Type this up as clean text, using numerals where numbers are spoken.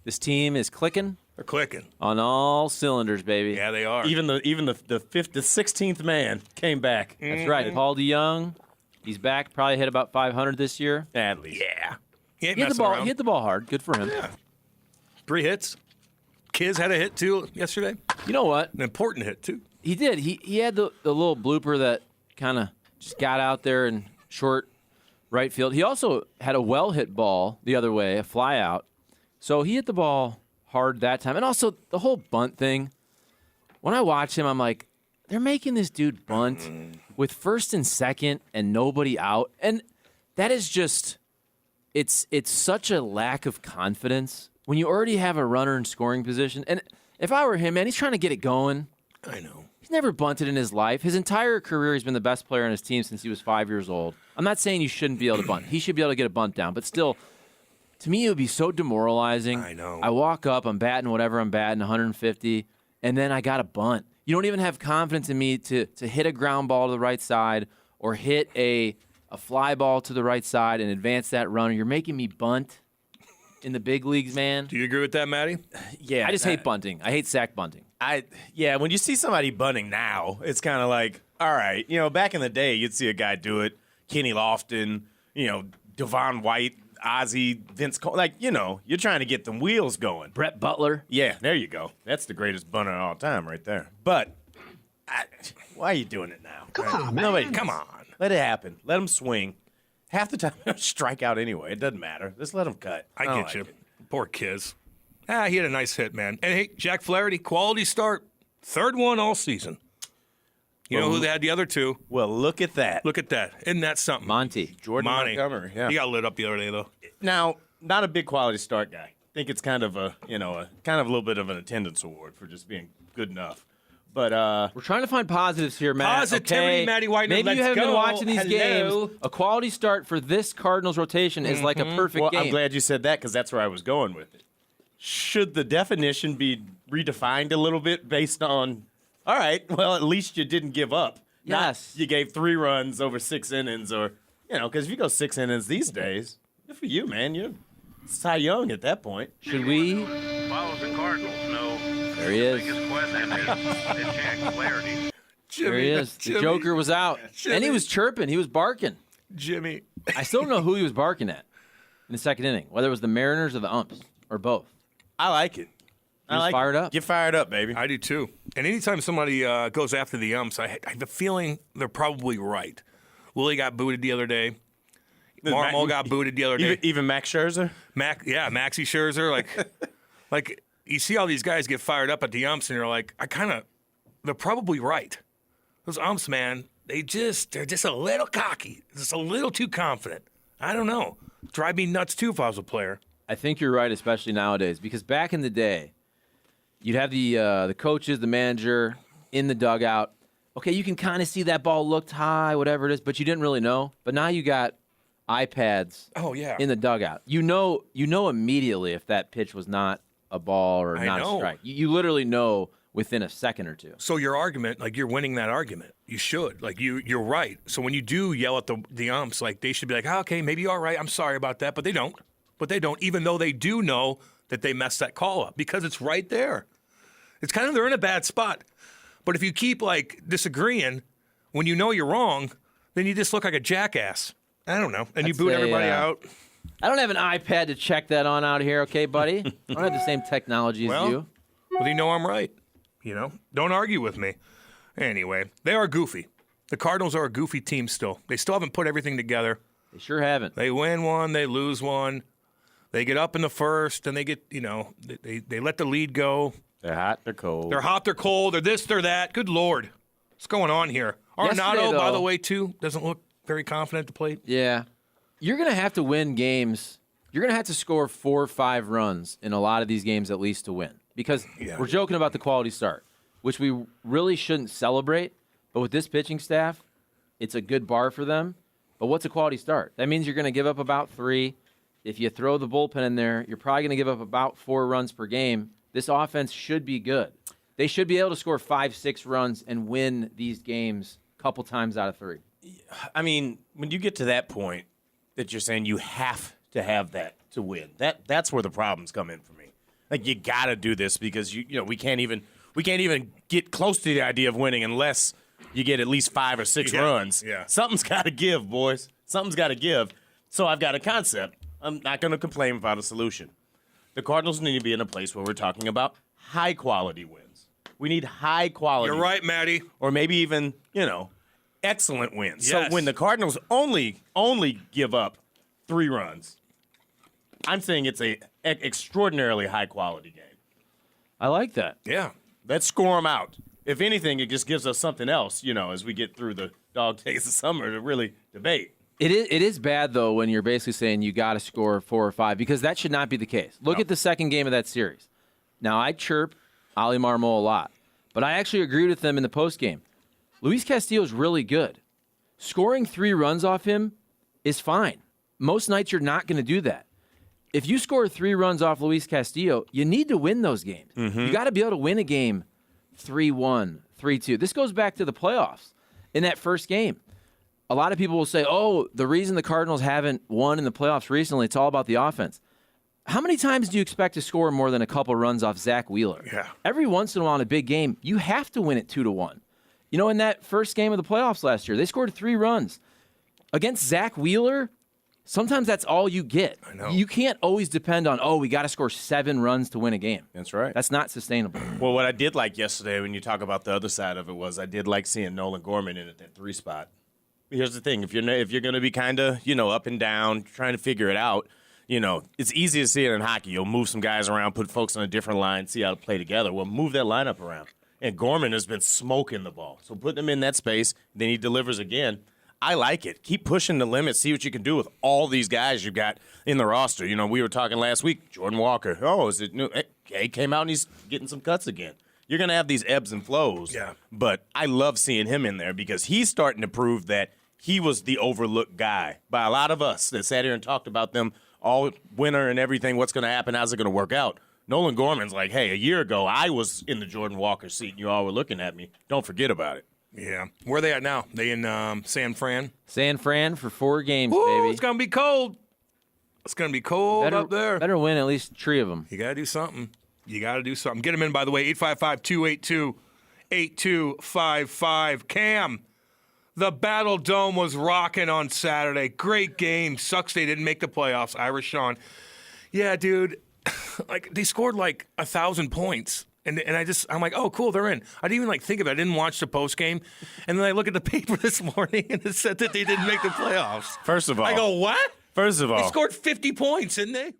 This team is clicking. They're clicking on all cylinders, baby. Yeah, they are. Even the 16th man came back. That's right. Paul DeYoung, he's back. Probably hit about 500 this year. At least. Yeah. He hit the ball. He hit the ball hard. Good for him. Yeah. 3 hits. Kiz had a hit too yesterday. You know what? An important hit too. He did. He had the little blooper that kind of just got out there in short right field. He also had a well hit ball the other way, a fly out. So he hit the ball hard that time. And also the whole bunt thing. When I watch him, I'm like, they're making this dude bunt with first and second and nobody out. And that is just, it's such a lack of confidence when you already have a runner in scoring position. And if I were him, man, he's trying to get it going. I know. He's never bunted in his life. His entire career, he's been the best player on his team since he was 5 years old. I'm not saying you shouldn't be able to bunt. He should be able to get a bunt down. But still, to me, it would be so demoralizing. I know. I walk up, I'm batting whatever I'm batting, 150, and then I got a bunt. You don't even have confidence in me to hit a ground ball to the right side or hit a fly ball to the right side and advance that runner. You're making me bunt in the big leagues, man. Do you agree with that, Matty? Yeah. I just hate bunting. I hate sack bunting. When you see somebody bunting now, it's kind of like, all right, back in the day, you'd see a guy do it. Kenny Lofton, Devon White, Ozzie, Vince Cole. Like, you're trying to get them wheels going. Brett Butler. Yeah, there you go. That's the greatest bunter of all time right there. But why are you doing it now? Come on, man. Come on. Let it happen. Let them swing. Half the time, they'll strike out anyway. It doesn't matter. Just let them cut. I don't get like you. it. Poor Kiz. He had a nice hit, man. And hey, Jack Flaherty, quality start. 3rd one all season. You know who they had the other 2? Well, look at that. Look at that. Isn't that something? Monty. Jordan Monty. Montgomery. Yeah. He got lit up the other day, though. Now, not a big quality start guy. I think it's kind of a little bit of an attendance award for just being good enough. But we're trying to find positives here, Matt. Positivity, okay? Matty Whitener. Maybe you let's haven't go. been watching these Hello. games. A quality start for this Cardinals rotation is like a perfect well, game. I'm glad you said that because that's where I was going with it. Should the definition be redefined a little bit based on, all right, well, at least you didn't give up. Yes. Not you gave 3 runs over 6 innings or, because if you go 6 innings these days, good for you, man. You're Cy Young at that point. Should we? Follows the Cardinals know. There he is. Biggest question is Jack Flaherty. There he is. The Joker was out. And he was chirping. He was barking. Jimmy. I still don't know who he was barking at in the second inning, whether it was the Mariners or the umps or both. I like it. He was fired up. Get fired up, baby. I do, too. And anytime somebody goes after the umps, I have the feeling they're probably right. Willie got booted the other day. Marmol got booted the other day. Even Max Scherzer? Maxie Scherzer. Like you see all these guys get fired up at the umps, and you're like, they're probably right. Those umps, man, they're just a little cocky, just a little too confident. I don't know. Drive me nuts too if I was a player. I think you're right, especially nowadays, because back in the day, you'd have the coaches, the manager in the dugout. Okay, you can kind of see that ball looked high, whatever it is, but you didn't really know. But now you got iPads in the dugout. You know immediately if that pitch was not a ball or not a strike. You literally know within a second or two. So your argument, like you're winning that argument. You should. Like you're right. So when you do yell at the umps, like they should be like, okay, maybe you're right. I'm sorry about that. But they don't. Even though they do know that they messed that call up because it's right there. It's kind of, they're in a bad spot. But if you keep like disagreeing when you know you're wrong, then you just look like a jackass. I don't know. And you boot everybody out. I don't have an iPad to check that on out here, okay, buddy? I don't have the same technology as you. Well, you know I'm right. Don't argue with me. Anyway, they are goofy. The Cardinals are a goofy team still. They still haven't put everything together. They sure haven't. They win one, they lose one. They get up in the first, and they get, they let the lead go. They're hot, they're cold. They're hot, they're cold, they're this, they're that. Good Lord. What's going on here? Arenado, by the way, too, doesn't look very confident at the plate. Yeah. You're going to have to win games. You're going to have to score 4 or 5 runs in a lot of these games at least to win. Because we're joking about the quality start, which we really shouldn't celebrate. But with this pitching staff, it's a good bar for them. But what's a quality start? That means you're going to give up about 3. If you throw the bullpen in there, you're probably going to give up about 4 runs per game. This offense should be good. They should be able to score 5, 6 runs and win these games a couple times out of 3. I mean, when you get to that point that you're saying you have to have that to win, that's where the problems come in for me. Like, you got to do this because you know we can't even get close to the idea of winning unless you get at least 5 or 6 runs. Yeah. Something's got to give, boys. Something's got to give. So I've got a concept. I'm not going to complain about a solution. The Cardinals need to be in a place where we're talking about high-quality wins. We need high-quality. You're right, Matty. Or maybe even, excellent wins. Yes. So when the Cardinals only give up 3 runs, I'm saying it's a extraordinarily high-quality game. I like that. Yeah. Let's score them out. If anything, it just gives us something else, as we get through the dog days of summer to really debate. It is bad, though, when you're basically saying you got to score 4 or 5, because that should not be the case. Look at the second game of that series. Now, I chirp Ali Marmol a lot, but I actually agreed with them in the postgame. Luis Castillo's really good. Scoring 3 runs off him is fine. Most nights you're not going to do that. If you score 3 runs off Luis Castillo, you need to win those games. You got to be able to win a game 3-1, 3-2. This goes back to the playoffs. In that first game, a lot of people will say, oh, the reason the Cardinals haven't won in the playoffs recently, it's all about the offense. How many times do you expect to score more than a couple runs off Zach Wheeler? Yeah. Every once in a while in a big game, you have to win it 2-1. In that first game of the playoffs last year, they scored 3 runs. Against Zach Wheeler, sometimes that's all you get. I know. You can't always depend on, we got to score 7 runs to win a game. That's right. That's not sustainable. Well, what I did like yesterday when you talk about the other side of it was I did like seeing Nolan Gorman in at that 3 spot. Here's the thing. If you're going to be kind of, up and down, trying to figure it out, it's easy to see it in hockey. You'll move some guys around, put folks on a different line, see how to play together. Well, move that lineup around. And Gorman has been smoking the ball. So putting him in that space, then he delivers again. I like it. Keep pushing the limit. See what you can do with all these guys you've got in the roster. We were talking last week, Jordan Walker. Oh, is it new? He came out and he's getting some cuts again. You're going to have these ebbs and flows. Yeah. But I love seeing him in there because he's starting to prove that he was the overlooked guy by a lot of us that sat here and talked about them all winter and everything. What's going to happen? How's it going to work out? Nolan Gorman's like, hey, a year ago I was in the Jordan Walker seat and you all were looking at me. Don't forget about it. Yeah. Where are they at now? They in San Fran? San Fran for 4 games, Ooh, baby. it's going to be cold. It's going to be cold up there. Better win at least 3 of them. You got to do something. Get them in, by the way, 855-282-8255. Cam, the Battle Dome was rocking on Saturday. Great game. Sucks they didn't make the playoffs. Irish Sean. Yeah, dude. They scored 1,000 points. And I'm like, oh, cool, they're in. I didn't even think of it. I didn't watch the post game. And then I look at the paper this morning and it said that they didn't make the playoffs. First of all. I go, what? First of all. They scored 50 points, didn't they?